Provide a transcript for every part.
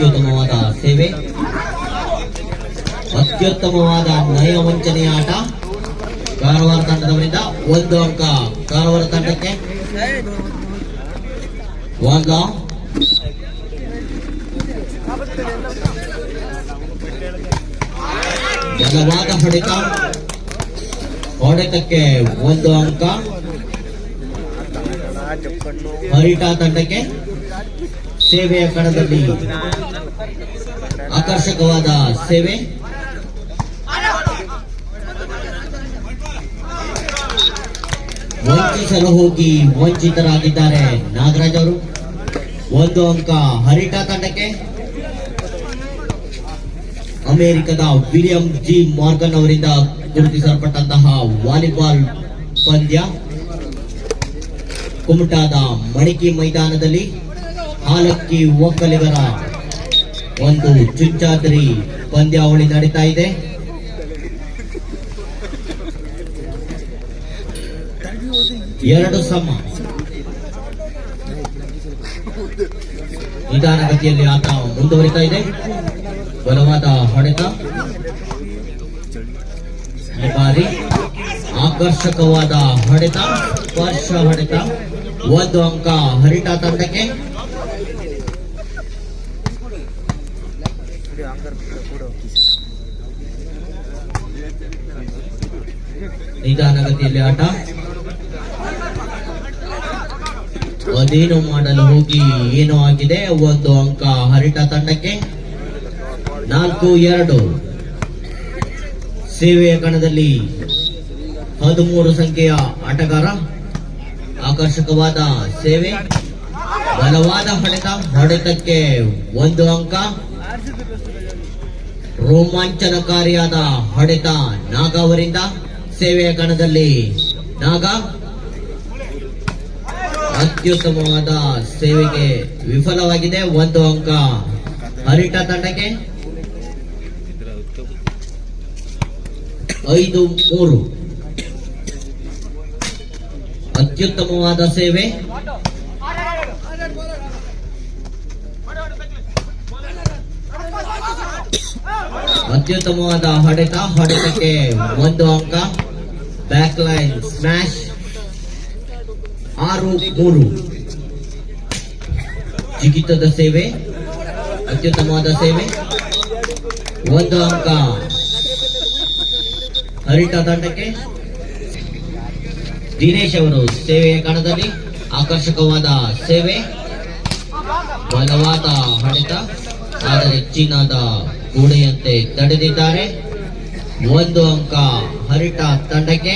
ಅತ್ಯುತ್ತಮವಾದ ಸೇವೆ, ಅತ್ಯುತ್ತಮವಾದ ನಯವಂಚನೆಯ ಆಟ ಕಾರವಾರ ತಂಡದವರಿಂದ 1 ಅಂಕ ಕಾರವಾರ ತಂಡಕ್ಕೆ. ಬಲವಾದ ಹೊಡೆತಕ್ಕೆ 1 ಅಂಕ ಹರಿಟಾ ತಂಡಕ್ಕೆ. ಸೇವೆಯ ಕಣದಲ್ಲಿ ಆಕರ್ಷಕವಾದ ಸೇವೆ, ವಂಚಿಸಲು ಹೋಗಿ ವಂಚಿತರಾಗಿದ್ದಾರೆ ನಾಗರಾಜ್ ಅವರು. 1 ಅಂಕ ಹರಿಟಾ ತಂಡಕ್ಕೆ. ಅಮೆರಿಕದ ವಿಲಿಯಂ ಜಿ ಮಾರ್ಗನ್ ಅವರಿಂದ ಗುರುತಿಸಲ್ಪಟ್ಟಂತಹ ವಾಲಿಬಾಲ್ ಪಂದ್ಯ ಕುಮಟಾದ ಮಣಿಕಿ ಮೈದಾನದಲ್ಲಿ ಹಾಲಕ್ಕಿ ಒಕ್ಕಲಿಗರ ಒಂದು ಚುಂಚಾದ್ರಿ ಪಂದ್ಯಾವಳಿ ನಡೀತಾ ಇದೆ. ಎರಡು ಸಮ ನಿಧಾನಗತಿಯಲ್ಲಿ ಆಟ ಮುಂದುವರಿತಾ ಇದೆ. ಬಲವಾದ ಹೊಡೆತ, ಈ ಬಾರಿ ಆಕರ್ಷಕವಾದ ಹೊಡೆತ, ಸ್ಪರ್ಶ ಹೊಡೆತ. 1 ಅಂಕ ಹರಿಟಾ ತಂಡಕ್ಕೆ. ನಿಧಾನಗತಿಯಲ್ಲಿ ಆಟ, ಅದೇನು ಮಾಡಲು ಹೋಗಿ ಏನೋ ಆಗಿದೆ. 1 ಅಂಕ ಹರಿಟಾ ತಂಡಕ್ಕೆ. 4-2 ಸೇವೆಯ ಕಣದಲ್ಲಿ 13 ಸಂಖ್ಯೆಯ ಆಟಗಾರ. ಆಕರ್ಷಕವಾದ ಸೇವೆ, ಬಲವಾದ ಹೊಡೆತಕ್ಕೆ 1 ಅಂಕ. ರೋಮಾಂಚನಕಾರಿಯಾದ ಹೊಡೆತ ನಾಗ ಅವರಿಂದ. ಸೇವೆಯ ಕಣದಲ್ಲಿ ನಾಗ ಅತ್ಯುತ್ತಮವಾದ ಸೇವೆಗೆ ವಿಫಲವಾಗಿದೆ. 1 ಅಂಕ ಹರಿಟಾ ತಂಡಕ್ಕೆ. 5-3 ಅತ್ಯುತ್ತಮವಾದ ಸೇವೆ, ಅತ್ಯುತ್ತಮವಾದ ಹೊಡೆತಕ್ಕೆ 1 ಅಂಕ. Back line smash. 6-3 ಜಿಗಿತದ ಸೇವೆ, ಅತ್ಯುತ್ತಮವಾದ ಸೇವೆ, 1 ಅಂಕ ಹರಿಟಾ ತಂಡಕ್ಕೆ. ದಿನೇಶ್ ಅವರು ಸೇವೆಯ ಕಣದಲ್ಲಿ ಆಕರ್ಷಕವಾದ ಸೇವೆ, ಬಲವಾದ ಹೊಡೆತ, ಆದರೆ ಚಿನ್ನದ ಗೋಡೆಯಂತೆ ತಡೆದಿದ್ದಾರೆ. 1 ಅಂಕ ಹರಿಟಾ ತಂಡಕ್ಕೆ.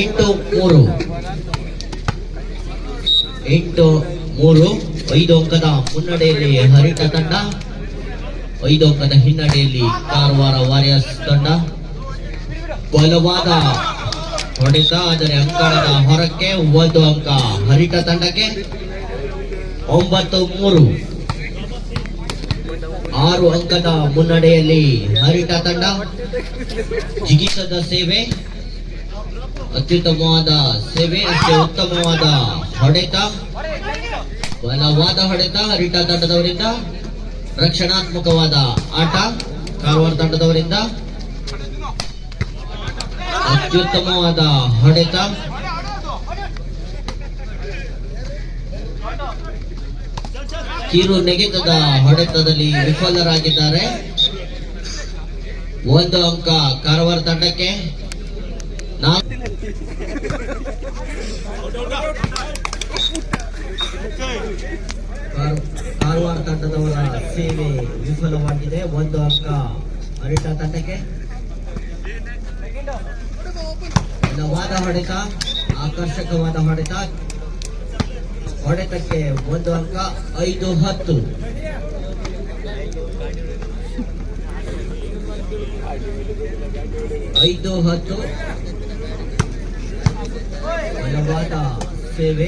8-3 5 ಅಂಕದ ಮುನ್ನಡೆಯಲ್ಲಿ ಹರಿಟಾ ತಂಡ, 5 ಅಂಕದ ಹಿನ್ನಡೆಯಲ್ಲಿ ಕಾರವಾರ ವಾರಿಯರ್ಸ್ ತಂಡ. ಬಲವಾದ ಹೊಡೆತ, ಆದರೆ ಅಂಕಣದ ಹೊರಕ್ಕೆ. 1 ಅಂಕ ಹರಿಟಾ ತಂಡಕ್ಕೆ. 9-3 6 ಅಂಕದ ಮುನ್ನಡೆಯಲ್ಲಿ ಹರಿಟಾ ತಂಡ. ಜಿಗಿತದ ಸೇವೆ, ಅತ್ಯುತ್ತಮವಾದ ಸೇವೆ, ಅಷ್ಟೇ ಉತ್ತಮವಾದ ಹೊಡೆತ, ಬಲವಾದ ಹೊಡೆತ ಹರಿಟಾ ತಂಡದವರಿಂದ. ರಕ್ಷಣಾತ್ಮಕವಾದ ಆಟ ಕಾರವಾರ ತಂಡದವರಿಂದ. ಅತ್ಯುತ್ತಮವಾದ ಹೊಡೆತ, ಕಿರು ನೆಗೆತದ ಹೊಡೆತದಲ್ಲಿ ವಿಫಲರಾಗಿದ್ದಾರೆ. 1 ಅಂಕ ಕಾರವಾರ ತಂಡಕ್ಕೆ. ಕಾರವಾರ ತಂಡದವರ ಸೇವೆ ವಿಫಲವಾಗಿದೆ. 1 ಅಂಕ ಹರಿಟಾ ತಂಡಕ್ಕೆ. ಬಲವಾದ ಹೊಡೆತ, ಆಕರ್ಷಕವಾದ ಹೊಡೆತಕ್ಕೆ 1 ಅಂಕ. 5-10 ಬಲವಾದ ಸೇವೆ,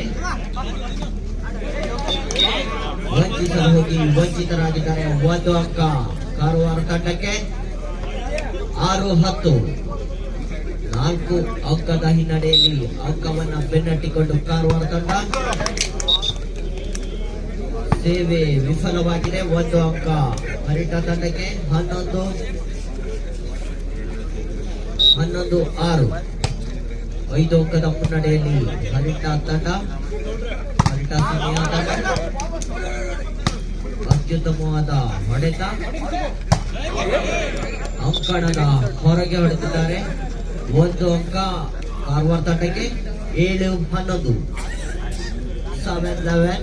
ವಂಚಿಸಲು ಹೋಗಿ ವಂಚಿತರಾಗಿದ್ದಾರೆ. 1 ಅಂಕ ಕಾರವಾರ ತಂಡಕ್ಕೆ. 6-10 4 ಅಂಕದ ಹಿನ್ನಡೆಯಲ್ಲಿ ಅಂಕವನ್ನ ಬೆನ್ನಟ್ಟಿಕೊಂಡು ಕಾರವಾರ ತಂಡ. ಸೇವೆ ವಿಫಲವಾಗಿದೆ. 1 ಅಂಕ ಹರಿಟಾ ತಂಡಕ್ಕೆ. 11-6 5 ಅಂಕದ ಮುನ್ನಡೆಯಲ್ಲಿ ಹರಿಟಾ ತಂಡ. ಹರಿಟಾ ಸಿನಿಯಾ ತಂಡ ಅತ್ಯುತ್ತಮವಾದ ಹೊಡೆತ, ಅಂಕಣದ ಹೊರಗೆ ಹೊಡೆದಿದ್ದಾರೆ. 1 ಅಂಕ ಕಾರವಾರ ತಂಡಕ್ಕೆ. 7-11 7-11.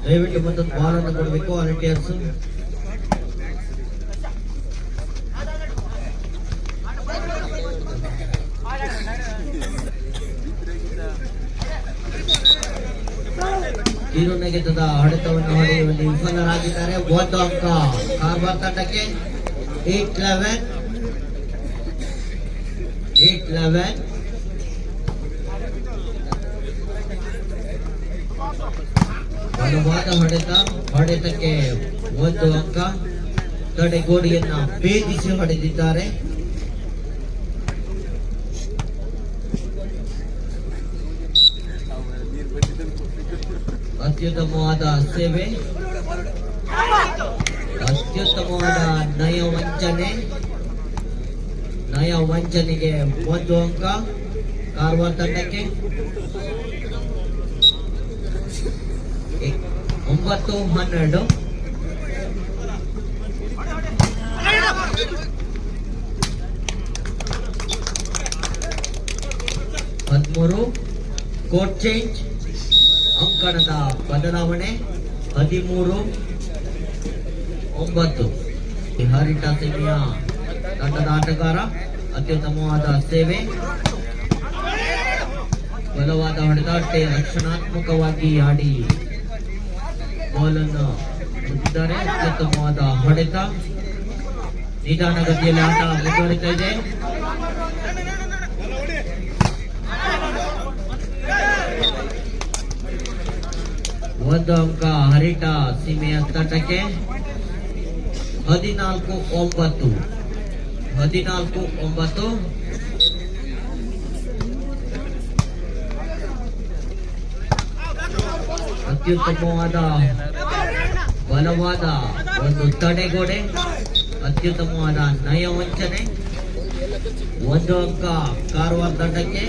ದಯವಿಟ್ಟು ಮತ್ತೊಂದು ಬಾಲ್ ಅನ್ನು ಕೊಡಬೇಕು ವಾಲಂಟಿಯರ್ಸ್. ಕಿರುನೆಗೆತದ ಹೊಡೆತವನ್ನು ಹೊಡೆಯುವಲ್ಲಿ ವಿಫಲರಾಗಿದ್ದಾರೆ. 1 ಅಂಕ ಕಾರವಾರ ತಂಡಕ್ಕೆ. 8-11 ಬಲವಾದ ಹೊಡೆತಕ್ಕೆ 1 ಅಂಕ. ತಡೆಗೋಡೆಯನ್ನ ಭೇದಿಸಿ ಹೊಡೆದಿದ್ದಾರೆ. ಅತ್ಯುತ್ತಮವಾದ ಸೇವೆ, ಅತ್ಯುತ್ತಮವಾದ ನಯ ವಂಚನೆಗೆ 1 ಅಂಕ ಕಾರವಾರ ತಂಡಕ್ಕೆ. 9-12 13 ಕೋಟ್ ಚೇಂಜ್, ಅಂಕಣದ ಬದಲಾವಣೆ. 13-9 ಹರಿಟಾ ಸಿನಿಯಾ ತಂಡದ ಆಟಗಾರ. ಅತ್ಯುತ್ತಮವಾದ ಸೇವೆ, ಬಲವಾದ ಹೊಡೆತ, ರಕ್ಷಣಾತ್ಮಕವಾಗಿ ಆಡಿ ಬಾಲನ್ನು ಮುಟ್ಟಿದ್ದಾರೆ. ಅತ್ಯುತ್ತಮವಾದ ಹೊಡೆತ, ನಿಧಾನಗತಿಯಲ್ಲಿ ಆಟ ಮುಂದುವರಿತಾ ಇದೆ. ಒಂದು ಅಂಕ ಹರಿಟಾ ಸೀಮೆಯ ತಂಡಕ್ಕೆ. 14-9 ಅತ್ಯುತ್ತಮವಾದ ಬಲವಾದ ಒಂದು ತಡೆಗೋಡೆ, ಅತ್ಯುತ್ತಮವಾದ ನಯ ವಂಚನೆ. 1 ಅಂಕ ಕಾರವಾರ ತಂಡಕ್ಕೆ.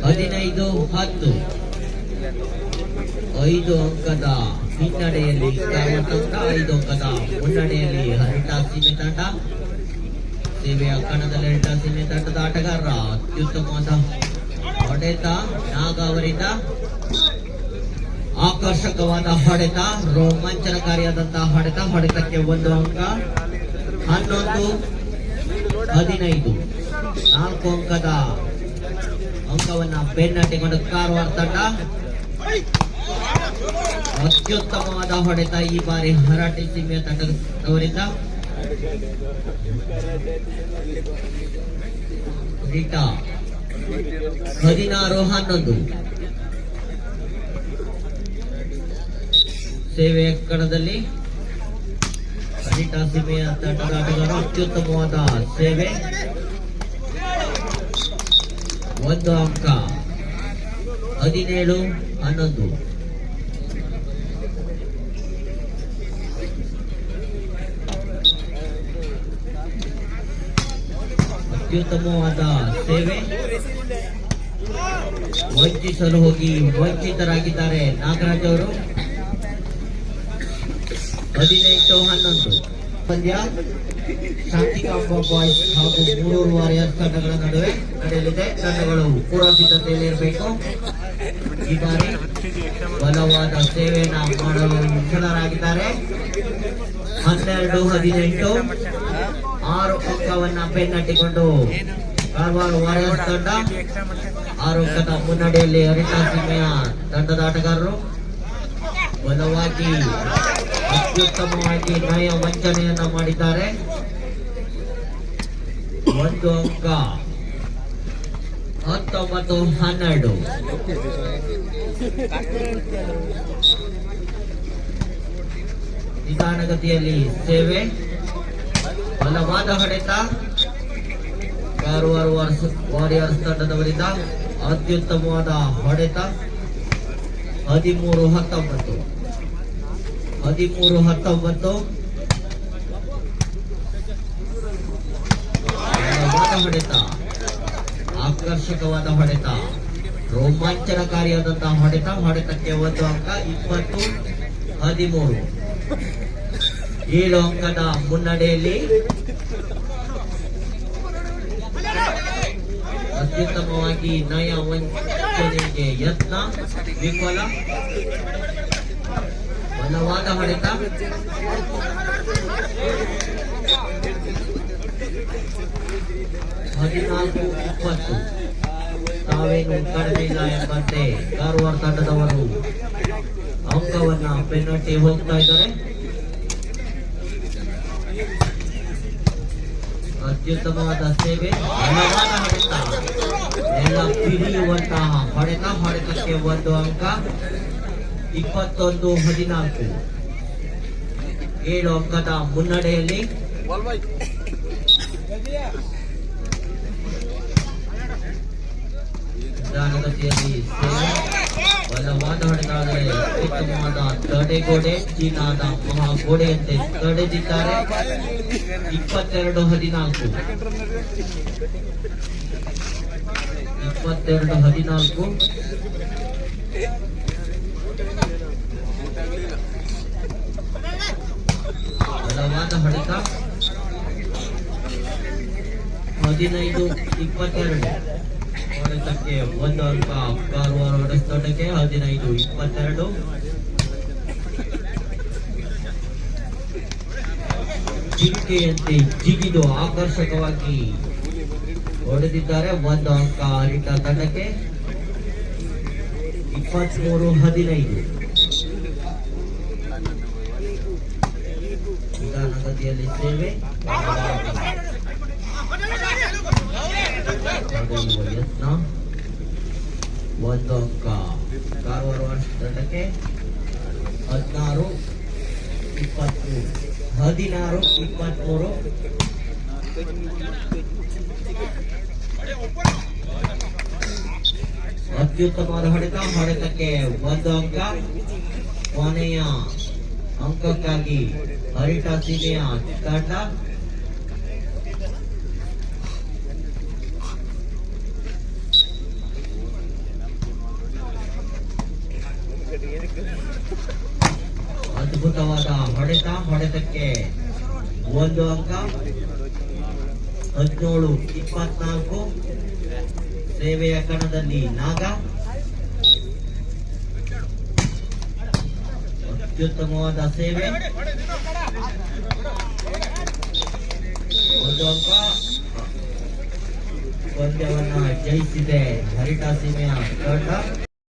ಹದಿನೈದು 10 5 ಅಂಕದ ಹಿನ್ನಡೆಯಲ್ಲಿ ಕಾರವಾರ ತಂಡ, 5 ಅಂಕದ ಮುನ್ನಡೆಯಲ್ಲಿ ಹರಿಟಾ ಸೀಮೆ ತಂಡ. ಸೇವೆಯ ಕಣದಲ್ಲಿ ಹರಿಟಾ ಸೀಮೆ ತಂಡದ ಆಟಗಾರ. ಅತ್ಯುತ್ತಮವಾದ ಹೊಡೆತ ನಾಗ ಅವರಿಂದ, ಆಕರ್ಷಕವಾದ ಹೊಡೆತ, ರೋಮಾಂಚನಕಾರಿಯಾದಂತಹ ಹೊಡೆತಕ್ಕೆ 1 ಅಂಕ. 11-15 4 ಅಂಕದ ಅಂಕವನ್ನ ಬೆನ್ನಟ್ಟಿಕೊಂಡು ಕಾರವಾರ ತಂಡ. ಅತ್ಯುತ್ತಮವಾದ ಹೊಡೆತ ಈ ಬಾರಿ ಹರಾಟೆ ಸೀಮೆಯ ತಂಡದವರಿಂದ. ಹರಿಟಾ 16-11 ಸೇವೆಯ ಕಣದಲ್ಲಿ ಹರಿಟಾ ಸೀಮೆಯ ತಂಡದ ಆಟಗಾರ. ಅತ್ಯುತ್ತಮವಾದ ಸೇವೆ, 1 ಅಂಕ. 17-11 ಅತ್ಯುತ್ತಮವಾದ ಸೇವೆ, ವಂಚಿಸಲು ಹೋಗಿ ವಂಚಿತರಾಗಿದ್ದಾರೆ ನಾಗರಾಜ್ ಅವರು. 18-11 ಪಂದ್ಯ ಶಾಂತಿಕಾಂಬ ಬಾಯ್ಸ್ ಹಾಗೂ ಮೂರೂರು ವಾರಿಯರ್ಸ್ ತಂಡಗಳ ನಡುವೆ ನಡೆಯಲಿದೆ. ತಂಡಗಳು ಪೂರ್ವ ಸಿದ್ಧತೆಯಲ್ಲಿ ಇರಬೇಕು. ಈ ಬಾರಿ ಬಲವಾದ ಸೇವೆಯನ್ನು ಮಾಡಲು ವಿಫಲರಾಗಿದ್ದಾರೆ. 12-18 6 ಅಂಕವನ್ನ ಬೆನ್ನಟ್ಟಿಕೊಂಡು ಕಾರವಾರ ವಾರಿಯರ್ಸ್ ತಂಡ. 6 ಅಂಕದ ಮುನ್ನಡೆಯಲ್ಲಿ ಹರಿಟಾ ಸೀಮೆಯ ತಂಡದ ಆಟಗಾರರು. ಬಲವಾಗಿ ಅತ್ಯುತ್ತಮವಾಗಿ ನಯ ವಂಚನೆಯನ್ನ ಮಾಡಿದ್ದಾರೆ. 1 ಅಂಕ 19-12 ನಿಧಾನಗತಿಯಲ್ಲಿ ಸೇವೆ ಬಲವಾದ ಹೊಡೆತ ಕಾರವಾರ ವಾರಿಯರ್ಸ್ ತಂಡದವರಿಂದ ಅತ್ಯುತ್ತಮವಾದ ಹೊಡೆತ 13-19 ಬಲವಾದ ಹೊಡೆತ ಆಕರ್ಷಕವಾದ ಹೊಡೆತ ರೋಮಾಂಚನಕಾರಿಯಾದಂತಹ ಹೊಡೆತಕ್ಕೆ 1 ಅಂಕ 20-13 7 ಅಂಕದ ಮುನ್ನಡೆಯಲ್ಲಿ ಅತ್ಯುತ್ತಮವಾಗಿ ನಯ ವಂಚನೆಗೆ ಯತ್ನ ವಿಫಲ ಬಲವಾದ ಹೊಡೆತ 14-20 ತಾವೇನು ಕಡಿಮೆ ಇಲ್ಲ ಎಂಬಂತೆ ಕಾರವಾರ ತಂಡದವರು ಅಂಕವನ್ನ ಪೆನ್ನಟ್ಟಿ ಹೋಗ್ತಾ ಇದ್ದಾರೆ. ಅತ್ಯುತ್ತಮವಾದ ಸೇವೆ ಬಲವಾದ ಹೊಡೆತ ಎಲ್ಲ ಪಿಡಿಯುವಂತಹ ಹೊಡೆತಕ್ಕೆ 1 ಅಂಕ 21-14 7 ಅಂಕದ ಮುನ್ನಡೆಯಲ್ಲಿ ನಿಧಾನಗತಿಯಲ್ಲಿ ಸೇವೆ ಬಲವಾದ ಹೊಡೆದಾದರೆ ಅತ್ಯುತ್ತಮವಾದ ತಡೆಗೋಡೆ ಚೀನಾದ ಮಹಾಗೋಡೆಯಂತೆ ತಡೆದಿದ್ದಾರೆ. 22-14 ಬಲವಾದ ಹೊಡೆತ 15-22 ಹೊಡೆತಕ್ಕೆ 1 ಅಂಕ ಕಾರವಾರ ಹೊಡೆತಕ್ಕೆ 15-22 ಜಿಂಕೆಯಂತೆ ಜಿಗಿದು ಆಕರ್ಷಕವಾಗಿ ಹೊಡೆದಿದ್ದಾರೆ. 1 ಅಂಕ ಅರಿಟ ತಂಡಕ್ಕೆ 23-15 ನಿಧಾನಗತಿಯಲ್ಲಿ ಸೇವೆ ಯತ್ನ 1 ಅಂಕ ಕಾರವಾರ ತಂಡಕ್ಕೆ 16-23 ಅತ್ಯುತ್ತಮವಾದ ಹೊಡೆತಕ್ಕೆ 1 ಅಂಕ ಕೊನೆಯ ಅಂಕಕ್ಕಾಗಿ ಹರಿಟ ಸೀಮೆಯ ತಂಡ ಅದ್ಭುತವಾದ ಹೊಡೆತಕ್ಕೆ 1 ಅಂಕ 17-24 ಸೇವೆಯ ಕಣದಲ್ಲಿ ನಾಗ ಅತ್ಯುತ್ತಮವಾದ ಸೇವೆ 1 ಅಂಕ ಪಂದ್ಯವನ್ನ ಜಯಿಸಿದೆ ಹರಿಟ ಸೀಮೆಯ ತಂಡ.